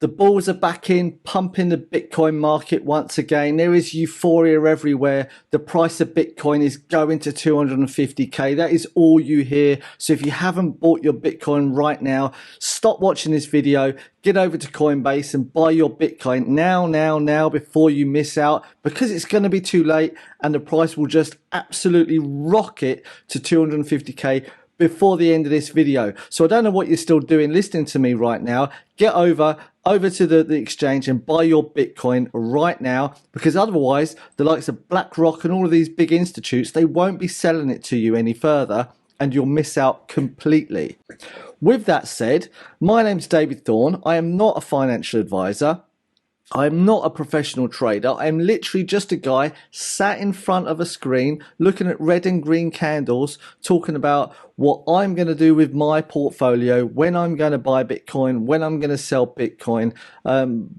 The bulls are back in, pumping the Bitcoin market once again. There is euphoria everywhere. The price of Bitcoin is going to 250k. That is all you hear. So if you haven't bought your Bitcoin right now, stop watching this video, get over to Coinbase and buy your Bitcoin now, before you miss out, because it's going to be too late and the price will just absolutely rocket to 250k before the end of this video. So I don't know what you're still doing listening to me right now. Get over to the exchange and buy your Bitcoin right now, because otherwise the likes of BlackRock and all of these big institutes, they won't be selling it to you any further and you'll miss out completely. With that said, my name's David Thorne. I am not a financial advisor. I'm not a professional trader. I'm literally just a guy sat in front of a screen looking at red and green candles, talking about what I'm going to do with my portfolio, when I'm going to buy Bitcoin, when I'm going to sell Bitcoin,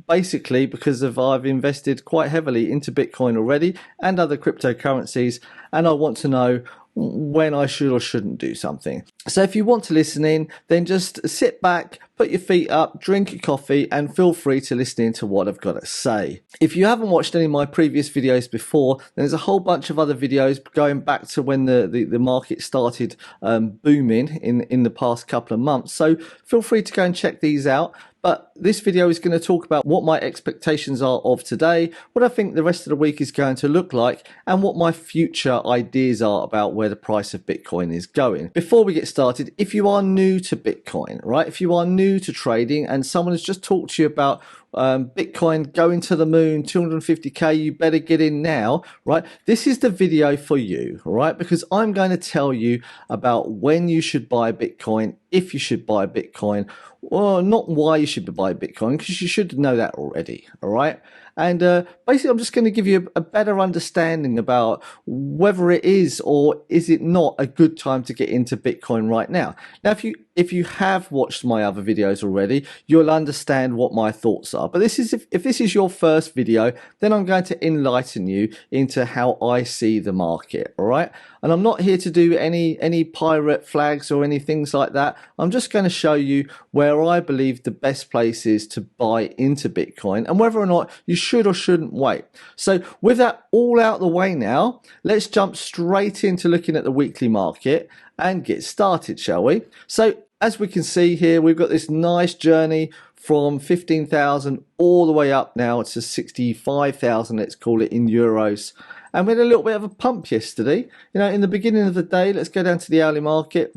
basically because I've invested quite heavily into Bitcoin already and other cryptocurrencies, and I want to know when I should or shouldn't do something. So if you want to listen in, then just sit back, put your feet up, drink your coffee, and feel free to listen in to what I've got to say. If you haven't watched any of my previous videos before, then there's a whole bunch of other videos going back to when the market started booming in the past couple of months. So feel free to go and check these out. But this video is going to talk about what my expectations are of today, what I think the rest of the week is going to look like, and what my future ideas are about where the price of Bitcoin is going. Before we get started, if you are new to Bitcoin, right, if you are new to trading and someone has just talked to you about Bitcoin going to the moon, 250k, you better get in now, right? This is the video for you, right? Because I'm going to tell you about when you should buy Bitcoin, if you should buy Bitcoin, well, not why you should buy Bitcoin, because you should know that already, all right? And basically, I'm just going to give you a better understanding about whether it is or is it not a good time to get into Bitcoin right now. Now, if you have watched my other videos already, you'll understand what my thoughts are. But this is if this is your first video, then I'm going to enlighten you into how I see the market, all right? And I'm not here to do any pirate flags or any things like that. I'm just going to show you where I believe the best place is to buy into Bitcoin and whether or not you should or shouldn't wait. So with that all out the way now, let's jump straight into looking at the weekly market and get started, shall we? So as we can see here, we've got this nice journey from 15,000 all the way up now to 65,000, let's call it in euros. And we had a little bit of a pump yesterday. You know, in the beginning of the day, let's go down to the hourly market.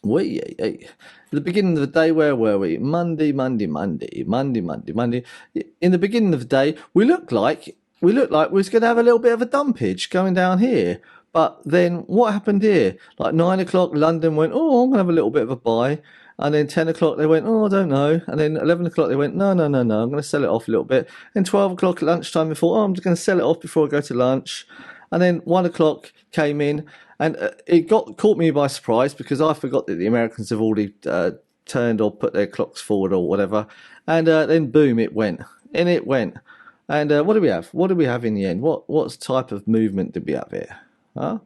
At the beginning of the day, where were we? Monday. In the beginning of the day, we looked like we was going to have a little bit of a dumpage going down here. But then what happened here? Like 9 o'clock, London went, oh, I'm going to have a little bit of a buy. And then 10 o'clock, they went, oh, I don't know. And then 11 o'clock, they went, no, I'm going to sell it off a little bit. And 12 o'clock at lunchtime, they thought, oh, I'm just going to sell it off before I go to lunch. And then 1 o'clock came in, and it caught me by surprise because I forgot that the Americans have already turned or put their clocks forward or whatever. And then boom, it went. And it went. And what do we have? What did we have in the end? What type of movement did we have here? Huh?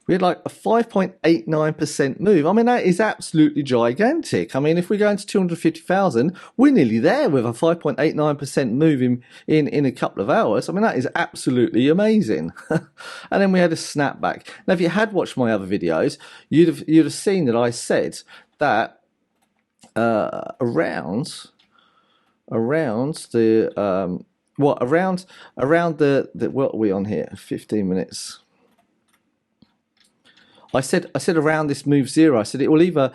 We had like a 5.89% move. I mean, that is absolutely gigantic. I mean, if we go into 250,000, we're nearly there with a 5.89% move in a couple of hours. I mean, that is absolutely amazing. And then we had a snapback. Now, if you had watched my other videos, you'd have seen that I said that around the what are we on here? 15 minutes. I said around this move zero. I said it will either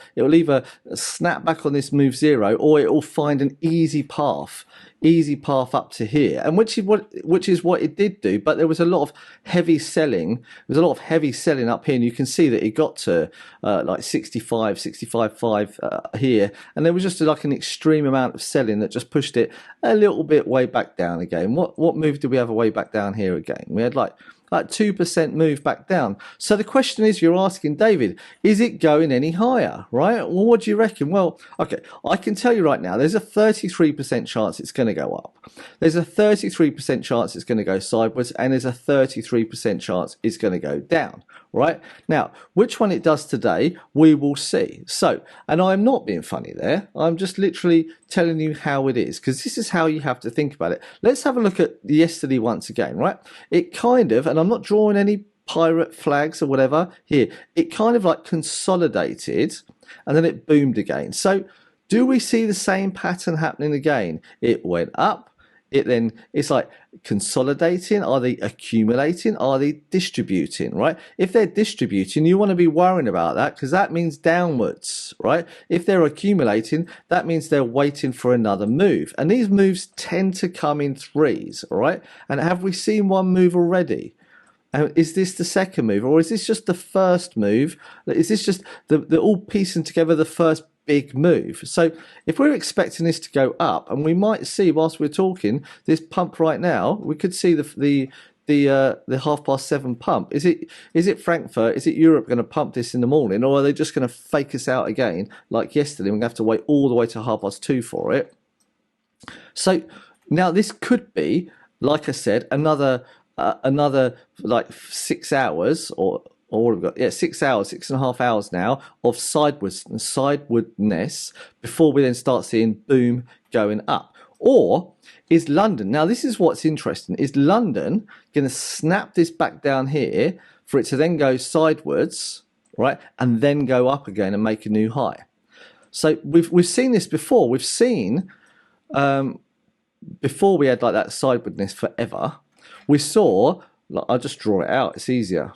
snap back on this move zero, or it will find an easy path up to here, and which is what it did do. But there was a lot of heavy selling. There was a lot of heavy selling up here, and you can see that it got to like 65.5 here, and there was just like an extreme amount of selling that just pushed it a little bit way back down again. What move did we have a way back down here again? We had like 2% move back down. So the question is, you're asking, David, is it going any higher, right? Well, what do you reckon? Well, okay, I can tell you right now, there's a 33% chance it's going to go up. There's a 33% chance it's going to go sideways, and there's a 33% chance it's going to go down, right? Now, which one it does today, we will see. So, and I'm not being funny there. I'm just literally telling you how it is, because this is how you have to think about it. Let's have a look at yesterday once again, right? It kind of, and I'm not drawing any pirate flags or whatever here, it kind of like consolidated and then it boomed again. So do we see the same pattern happening again? It went up, it's like consolidating. Are they accumulating? Are they distributing, right? If they're distributing, you want to be worrying about that, because that means downwards, right? If they're accumulating, that means they're waiting for another move, and these moves tend to come in threes, all right? And have we seen one move already? Is this the second move, or is this just the first move? Is this just the all piecing together the first big move? So if we're expecting this to go up, and we might see whilst we're talking this pump right now, we could see the 7:30 pump. Is it Frankfurt? Is it Europe going to pump this in the morning, or are they just going to fake us out again like yesterday? We're going to have to wait all the way to 2:30 for it. So now this could be, like I said, another like 6 hours, or what have we got? Yeah, 6 hours, 6.5 hours now of sidewardness before we then start seeing boom going up. Or is London, now this is what's interesting, is London going to snap this back down here for it to then go sidewards, right, and then go up again and make a new high? So we've seen this before. We've seen before we had like that sidewardness forever. We saw, I'll just draw it out, it's easier.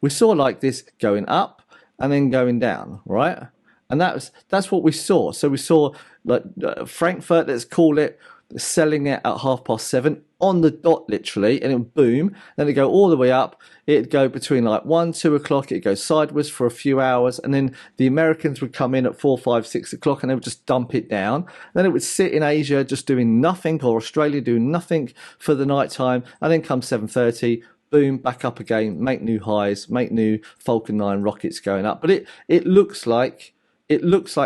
We saw like this going up and then going down, right? And that's what we saw. So we saw like Frankfurt, let's call it, selling it at 7:30 on the dot, literally, and it would boom. Then it'd go all the way up. It'd go between like 1, 2 o'clock. It'd go sideways for a few hours, and then the Americans would come in at 4, 5, 6 o'clock, and they would just dump it down. Then it would sit in Asia just doing nothing, or Australia doing nothing for the night time, and then come 7:30. Boom, back up again, make new highs, make new Falcon 9 rockets going up. But it looks like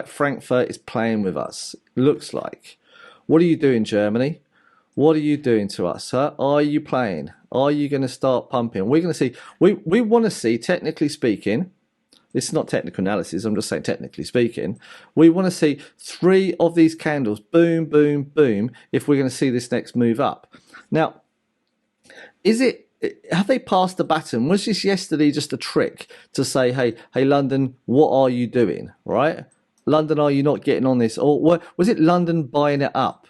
Frankfurt is playing with us. It looks like. What are you doing, Germany? What are you doing to us, huh? Are you playing? Are you going to start pumping? We're going to see. We want to see, technically speaking, this is not technical analysis, I'm just saying technically speaking, we want to see 3 of these candles, boom, boom, boom, if we're going to see this next move up. Now, have they passed the baton? Was this yesterday just a trick to say, hey, London, what are you doing, right? London, are you not getting on this? Or was it London buying it up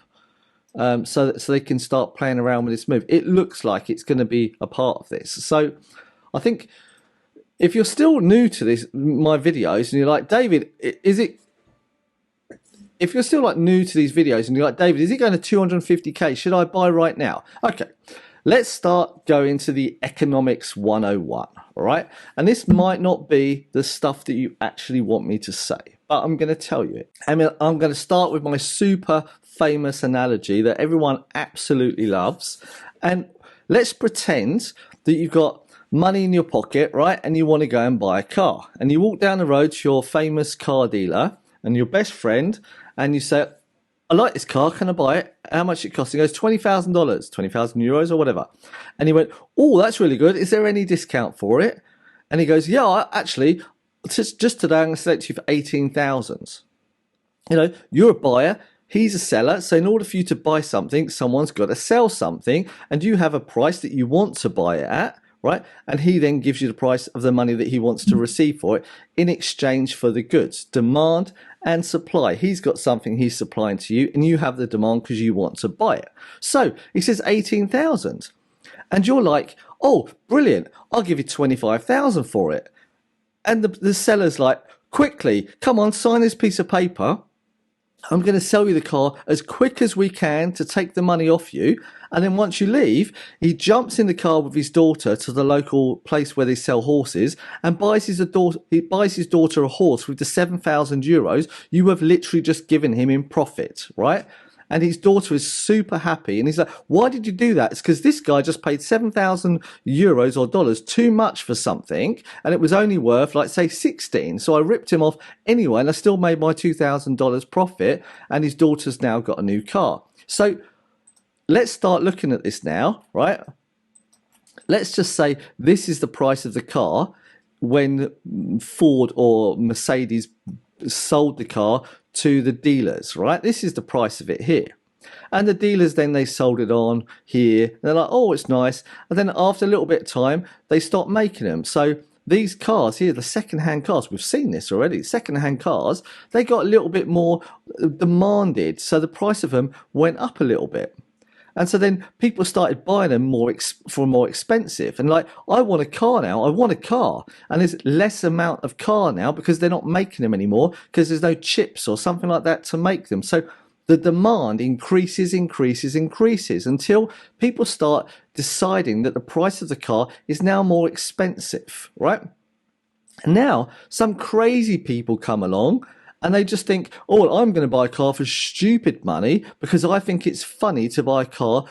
so they can start playing around with this move? It looks like it's going to be a part of this. So I think if you're still new to my videos, and you're like, David, if you're still like new to these videos and you're like, David, is it going to 250k? Should I buy right now? Okay. Let's start going to the economics 101, all right? And this might not be the stuff that you actually want me to say, but I'm going to tell you it. I'm going to start with my super famous analogy that everyone absolutely loves. And let's pretend that you've got money in your pocket, right? And you want to go and buy a car. And you walk down the road to your famous car dealer and your best friend, and you say, I like this car, can I buy it? How much it costs? He goes, $20,000, 20,000 euros or whatever. And he went, oh, that's really good. Is there any discount for it? And he goes, yeah, actually, just today I'm going to select you for 18,000. You know, you're a buyer, he's a seller. So in order for you to buy something, someone's got to sell something, and you have a price that you want to buy it at, right? And he then gives you the price of the money that he wants to receive for it in exchange for the goods. Demand and supply. He's got something he's supplying to you, and you have the demand because you want to buy it. So he says 18,000, and you're like, oh, brilliant, I'll give you 25,000 for it. And the seller's like, quickly, come on, sign this piece of paper. I'm going to sell you the car as quick as we can to take the money off you. And then once you leave, he jumps in the car with his daughter to the local place where they sell horses and buys his daughter a horse with the 7,000 euros you have literally just given him in profit, right? And his daughter is super happy. And he's like, why did you do that? It's because this guy just paid 7,000 euros or dollars too much for something. And it was only worth, like, say, 16. So I ripped him off anyway. And I still made my $2,000 profit. And his daughter's now got a new car. So let's start looking at this now, right? Let's just say this is the price of the car when Ford or Mercedes sold the car to the dealers, right? This is the price of it here. And the dealers, then they sold it on here. They're like, oh, it's nice. And then after a little bit of time, they stopped making them. So these cars here, the second-hand cars, we've seen this already, second-hand cars, they got a little bit more demanded. So the price of them went up a little bit. And so then people started buying them for more expensive. And like, I want a car now. I want a car. And there's less amount of car now because they're not making them anymore because there's no chips or something like that to make them. So the demand increases until people start deciding that the price of the car is now more expensive, right? And now some crazy people come along and they just think, oh, well, I'm going to buy a car for stupid money because I think it's funny to buy a car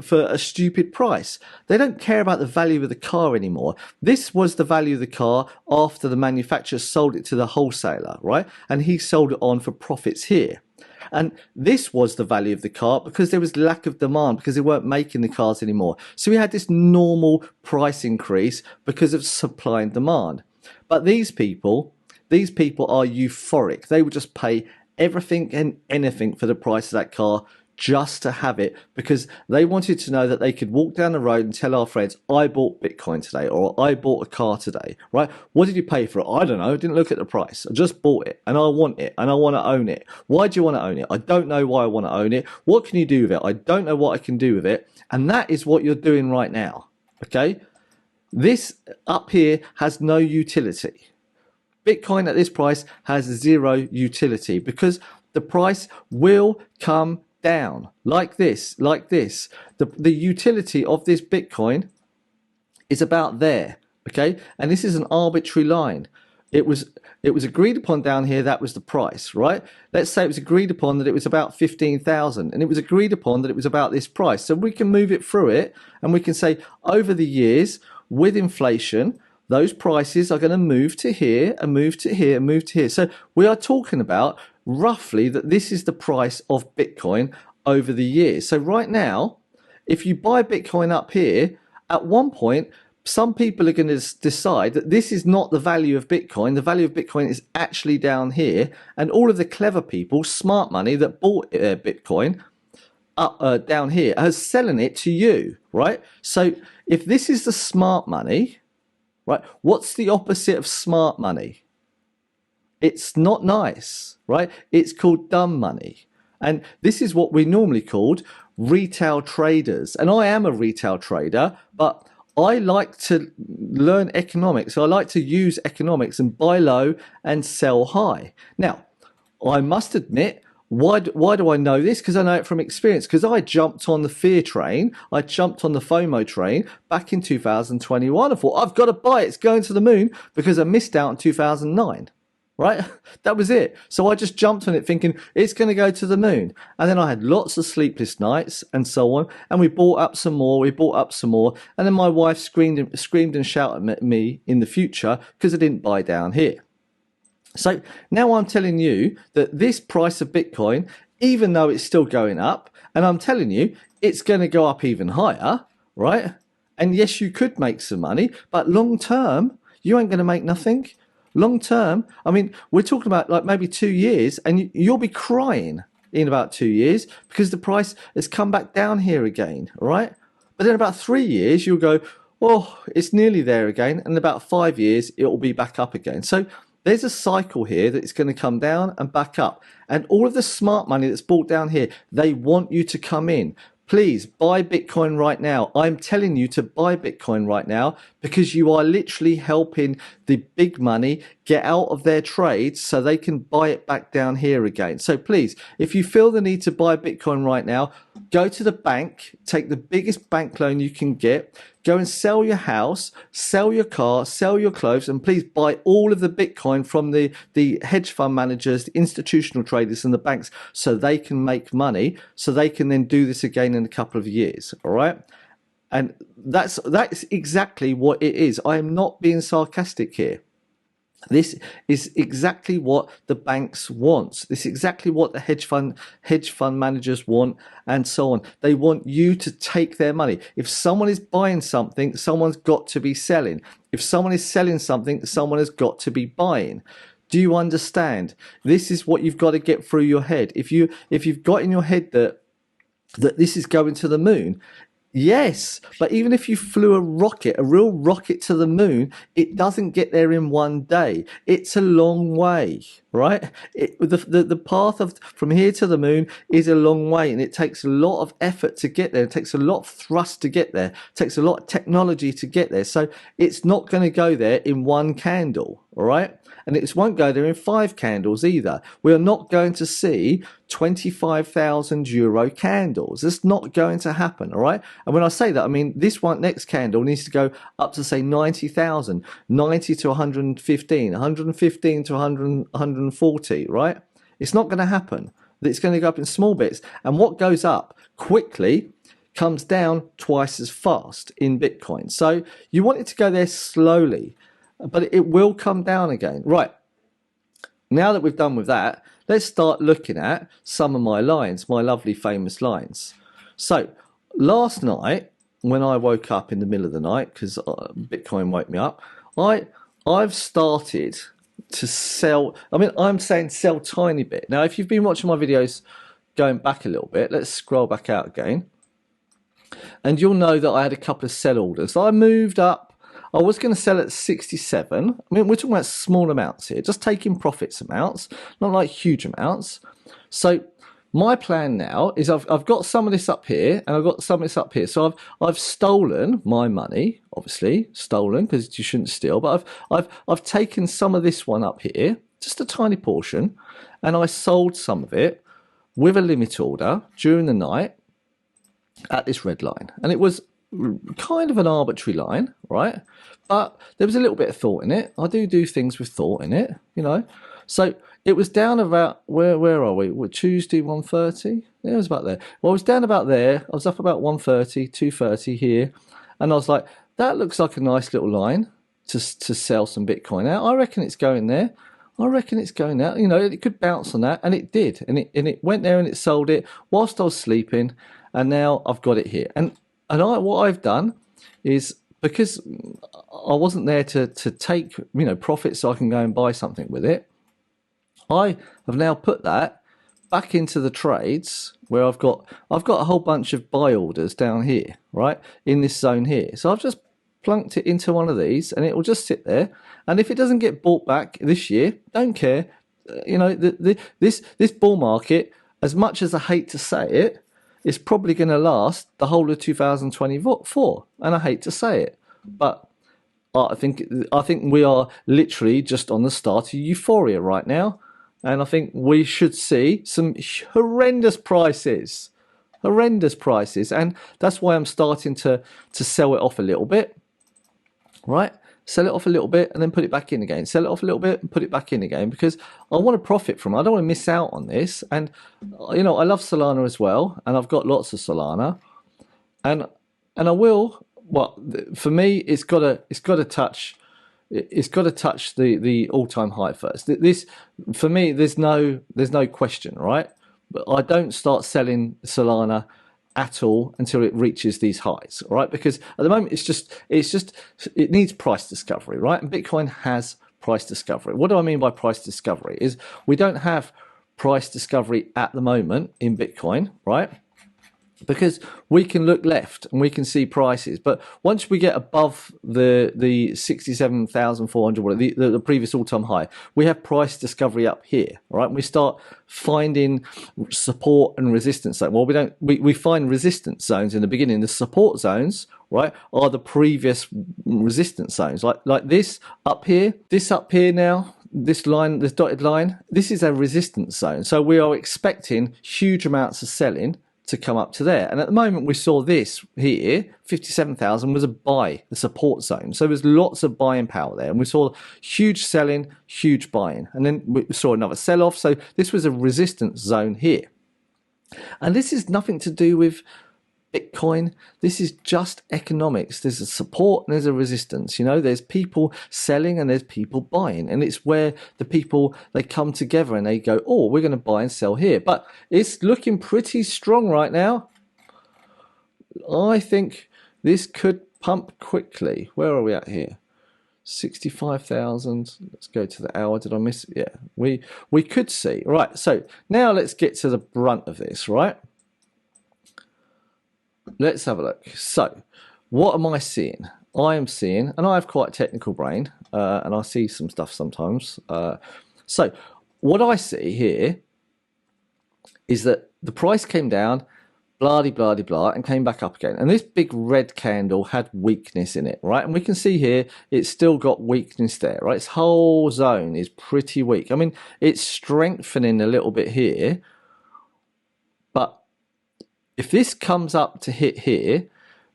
for a stupid price. They don't care about the value of the car anymore. This was the value of the car after the manufacturer sold it to the wholesaler, right? And he sold it on for profits here. And this was the value of the car because there was lack of demand because they weren't making the cars anymore. So we had this normal price increase because of supply and demand. But these people are euphoric. They would just pay everything and anything for the price of that car just to have it because they wanted to know that they could walk down the road and tell our friends, I bought Bitcoin today or I bought a car today, right? What did you pay for it? I don't know. I didn't look at the price. I just bought it and I want it and I want to own it. Why do you want to own it? I don't know why I want to own it. What can you do with it? I don't know what I can do with it. And that is what you're doing right now, okay? This up here has no utility. Bitcoin at this price has zero utility because the price will come down like this. The utility of this Bitcoin is about there, okay? And this is an arbitrary line. It was agreed upon down here, that was the price, right? Let's say it was agreed upon that it was about 15,000 and it was agreed upon that it was about this price. So we can move it through it and we can say over the years with inflation, those prices are going to move to here and move to here and move to here. So we are talking about roughly that this is the price of Bitcoin over the years. So right now, if you buy Bitcoin up here, at one point, some people are going to decide that this is not the value of Bitcoin. The value of Bitcoin is actually down here. And all of the clever people, smart money that bought Bitcoin up down here are selling it to you, right? So if this is the smart money, right, what's the opposite of smart money? It's not nice, right? It's called dumb money. And this is what we normally called retail traders. And I am a retail trader, but I like to learn economics. So I like to use economics and buy low and sell high. Now, I must admit, why do I know this? Because I know it from experience. Because I jumped on the fear train. I jumped on the FOMO train back in 2021. I thought, I've got to buy it. It's going to the moon because I missed out in 2009. Right? That was it. So I just jumped on it thinking it's going to go to the moon. And then I had lots of sleepless nights and so on. And we bought up some more. And then my wife screamed and shouted at me in the future because I didn't buy down here. So now I'm telling you that this price of Bitcoin, even though it's still going up, and I'm telling you it's going to go up even higher, right? And yes, you could make some money, but long term, you ain't going to make nothing. Long term, I mean, we're talking about like maybe 2 years and you'll be crying in about 2 years because the price has come back down here again, right? But in about 3 years, you'll go, oh, it's nearly there again. And in about 5 years, it will be back up again. So there's a cycle here that it's going to come down and back up. And all of the smart money that's bought down here, they want you to come in. Please buy Bitcoin right now. I'm telling you to buy Bitcoin right now because you are literally helping the big money get out of their trades so they can buy it back down here again. So please, if you feel the need to buy Bitcoin right now, go to the bank, take the biggest bank loan you can get, go and sell your house, sell your car, sell your clothes, and please buy all of the Bitcoin from the hedge fund managers, the institutional traders and the banks so they can make money, so they can then do this again in a couple of years, all right? And that's exactly what it is. I am not being sarcastic here. This is exactly what the banks want. This is exactly what the hedge fund managers want, and so on. They want you to take their money. If someone is buying something, someone's got to be selling. If someone is selling something, someone has got to be buying. Do you understand? This is what you've got to get through your head. If you've got in your head that this is going to the moon, yes, but even if you flew a rocket, a real rocket to the moon, it doesn't get there in one day. It's a long way, right? The path from here to the moon is a long way, and it takes a lot of effort to get there. It takes a lot of thrust to get there. It takes a lot of technology to get there. So it's not going to go there in one candle, all right? And it won't go there in 5 candles either. We are not going to see 25,000 euro candles. It's not going to happen, all right? And when I say that, I mean this one next candle needs to go up to say 90,000, 90 to 115, 115 to 100, 140, right? It's not going to happen. It's going to go up in small bits. And what goes up quickly comes down twice as fast in Bitcoin. So you want it to go there slowly, but it will come down again. Right, now that we've done with that, let's start looking at some of my lines, my lovely famous lines. So last night, when I woke up in the middle of the night, because Bitcoin woke me up, I've started to sell. I mean, I'm saying sell tiny bit. Now, if you've been watching my videos going back a little bit, let's scroll back out again. And you'll know that I had a couple of sell orders. So I moved up. I was going to sell at 67. I mean, we're talking about small amounts here, just taking profits amounts, not like huge amounts. So my plan now is I've got some of this up here, and I've got some of this up here. So I've stolen my money, obviously stolen, because you shouldn't steal. But I've taken some of this one up here, just a tiny portion, and I sold some of it with a limit order during the night at this red line, and it was kind of an arbitrary line, right? But there was a little bit of thought in it. I do things with thought in it, you know. So it was down about where are we? We're Tuesday 1:30. Yeah, it was about there. Well, I was down about there. I was up about 1:30, 2:30 here, and I was like, that looks like a nice little line to sell some Bitcoin out. I reckon it's going there. I reckon it's going there. You know, it could bounce on that, and it did, and it went there and it sold it whilst I was sleeping, and now I've got it here. And what I've done is, because I wasn't there to take, you know, profit so I can go and buy something with it, I have now put that back into the trades where I've got a whole bunch of buy orders down here, right, in this zone here. So I've just plunked it into one of these, and it will just sit there. And if it doesn't get bought back this year, don't care. You know, this bull market, as much as I hate to say it, it's probably going to last the whole of 2024, and I hate to say it, but I think we are literally just on the start of euphoria right now, and I think we should see some horrendous prices, and that's why I'm starting to sell it off a little bit, right? Sell it off a little bit and then put it back in again. Sell it off a little bit and put it back in again, because I want to profit from it. I don't want to miss out on this. And you know, I love Solana as well, and I've got lots of Solana, and I will. Well, for me, it's got to touch the all-time high first. This, for me, there's no question, right? But I don't start selling Solana at all until it reaches these highs, right? Because at the moment it needs price discovery, right? And Bitcoin has price discovery. What do I mean by price discovery? Is we don't have price discovery at the moment in Bitcoin, right? Because we can look left and we can see prices, but once we get above the 67,400, the previous all-time high, we have price discovery up here, right? We start finding support and resistance zones. Well, we find resistance zones in the beginning. The support zones, right, are the previous resistance zones, like this up here now. This line, this dotted line, this is a resistance zone. So we are expecting huge amounts of selling to come up to there, and at the moment we saw this here 57,000 was a support zone, so there's lots of buying power there, and we saw huge selling, huge buying, and then we saw another sell-off. So this was a resistance zone here, and this is nothing to do with Bitcoin, this is just economics. There's a support and there's a resistance. You know, there's people selling and there's people buying, and it's where the people, they come together and they go, oh, we're going to buy and sell here. But it's looking pretty strong right now. I think this could pump quickly. Where are we at here? 65,000. Let's go to the hour. Did I miss it? Yeah, we could see. Right, so now let's get to the brunt of this, right? Let's have a look. So what am I seeing? I am seeing, and I have quite a technical brain, and I see some stuff sometimes. So what I see here is that the price came down, blah, blah, blah, and came back up again. And this big red candle had weakness in it, right? And we can see here, it's still got weakness there, right? Its whole zone is pretty weak. I mean, it's strengthening a little bit here, but if this comes up to hit here,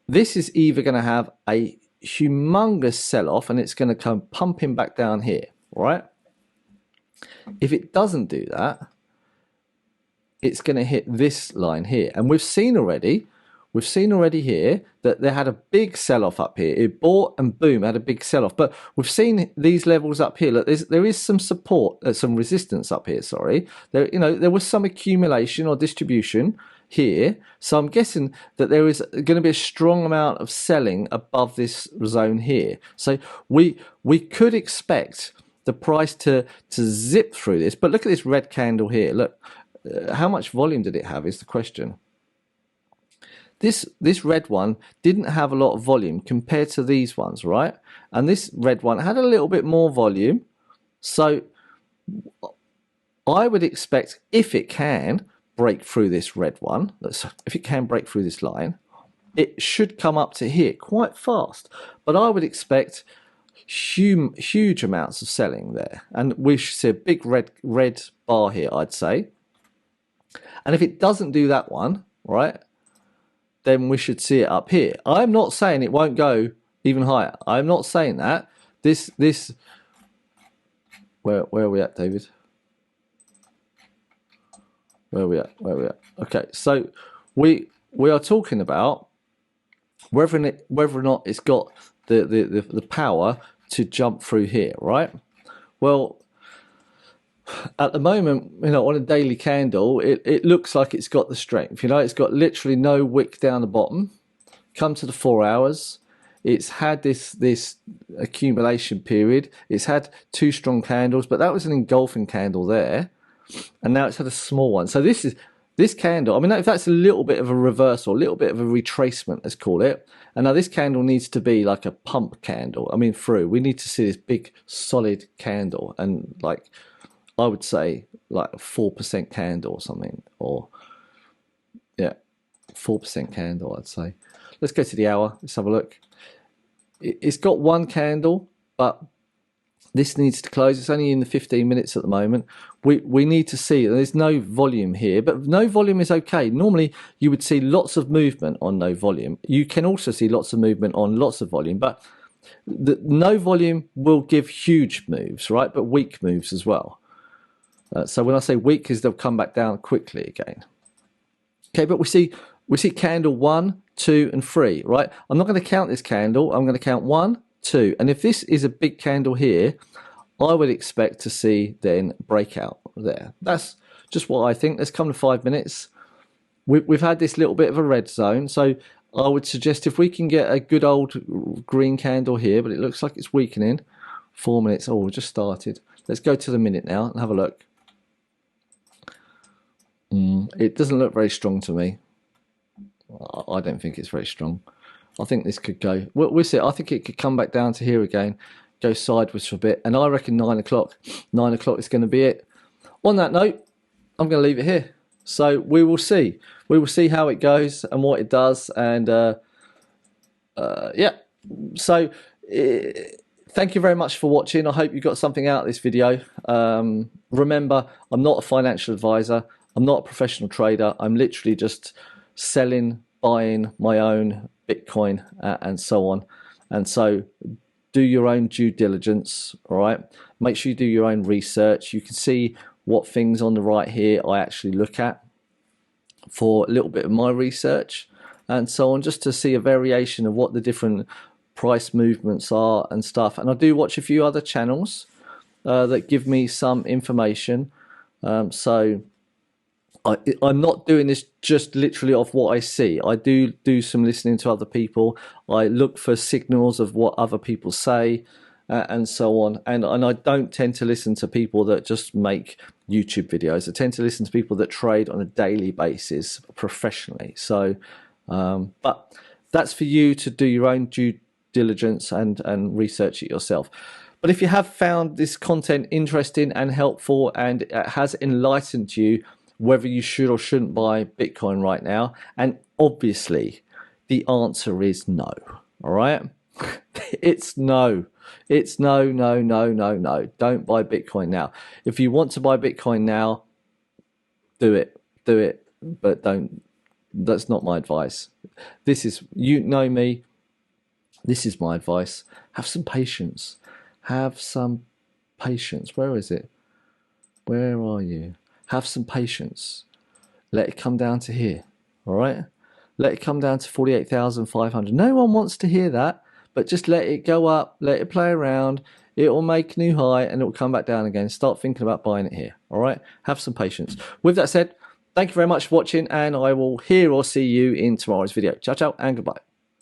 this is either going to have a humongous sell-off and it's going to come pumping back down here, right? If it doesn't do that, it's going to hit this line here. And we've seen already here that they had a big sell-off up here. It bought and boom, had a big sell-off. But we've seen these levels up here. Look, there is some support, some resistance up here, sorry. There, you know, there was some accumulation or distribution here. So I'm guessing that there is going to be a strong amount of selling above this zone here. So we could expect the price to zip through this. But look at this red candle here. Look. How much volume did it have is the question. This red one didn't have a lot of volume compared to these ones, right? And this red one had a little bit more volume. So I would expect, if it can break through this red one, if it can break through this line, it should come up to here quite fast. But I would expect huge amounts of selling there. And we should see a big red bar here, I'd say. And if it doesn't do that one, right, then we should see it up here. I'm not saying it won't go even higher. I'm not saying that. Where are we at, David? Where are we at? Okay, so we are talking about whether or not it's got the power to jump through here, right? Well, at the moment, you know, on a daily candle, it looks like it's got the strength. You know, it's got literally no wick down the bottom. Come to the 4 hours, it's had this accumulation period. It's had two strong candles, but that was an engulfing candle there, and now it's had a small one. So this candle, I mean, if that's a little bit of a reversal, a little bit of a retracement, let's call it. And now this candle needs to be like a pump candle. I mean, we need to see this big solid candle, and like, I would say like a 4% candle or something, or yeah, 4% candle, I'd say. Let's go to the hour. Let's have a look. It's got one candle, but this needs to close. It's only in the 15 minutes at the moment. We need to see, there's no volume here, but no volume is okay. Normally you would see lots of movement on no volume. You can also see lots of movement on lots of volume, but no volume will give huge moves, right? But weak moves as well. So when I say weak, is they'll come back down quickly again. Okay, but we see candle 1, 2, and 3, right? I'm not going to count this candle. I'm going to count 1, 2, and if this is a big candle here, I would expect to see then breakout there. That's just what I think. Let's come to 5 minutes. We've had this little bit of a red zone, so I would suggest if we can get a good old green candle here, but it looks like it's weakening. 4 minutes. Oh, we just started. Let's go to the minute now and have a look. It doesn't look very strong to me. I don't think it's very strong. I think this could go, we'll see. I think it could come back down to here again, go sideways for a bit, and I reckon 9 o'clock is going to be it. On that note, I'm going to leave it here. So we will see how it goes and what it does, and yeah, so thank you very much for watching. I hope you got something out of this video. Remember, I'm not a financial advisor. I'm not a professional trader. I'm literally just selling, buying my own Bitcoin and so on. And so do your own due diligence, all right? Make sure you do your own research. You can see what things on the right here I actually look at for a little bit of my research. and so on, just to see a variation of what the different price movements are and stuff. And I do watch a few other channels that give me some information. So I'm not doing this just literally off what I see. I do some listening to other people. I look for signals of what other people say, and so on. And I don't tend to listen to people that just make YouTube videos. I tend to listen to people that trade on a daily basis professionally. So, but that's for you to do your own due diligence and research it yourself. But if you have found this content interesting and helpful, and it has enlightened you whether you should or shouldn't buy Bitcoin right now, and obviously the answer is no. All right, it's no. It's no. Don't buy Bitcoin now. If you want to buy Bitcoin now, do it, but don't. That's not my advice. This is, you know me, this is my advice. Have some patience. Have some patience. Where is it? Where are you? Have some patience. Let it come down to here. All right? Let it come down to 48,500. No one wants to hear that, but just let it go up. Let it play around. It will make a new high and it will come back down again. Start thinking about buying it here. All right? Have some patience. With that said, thank you very much for watching, and I will hear or see you in tomorrow's video. Ciao, ciao, and goodbye.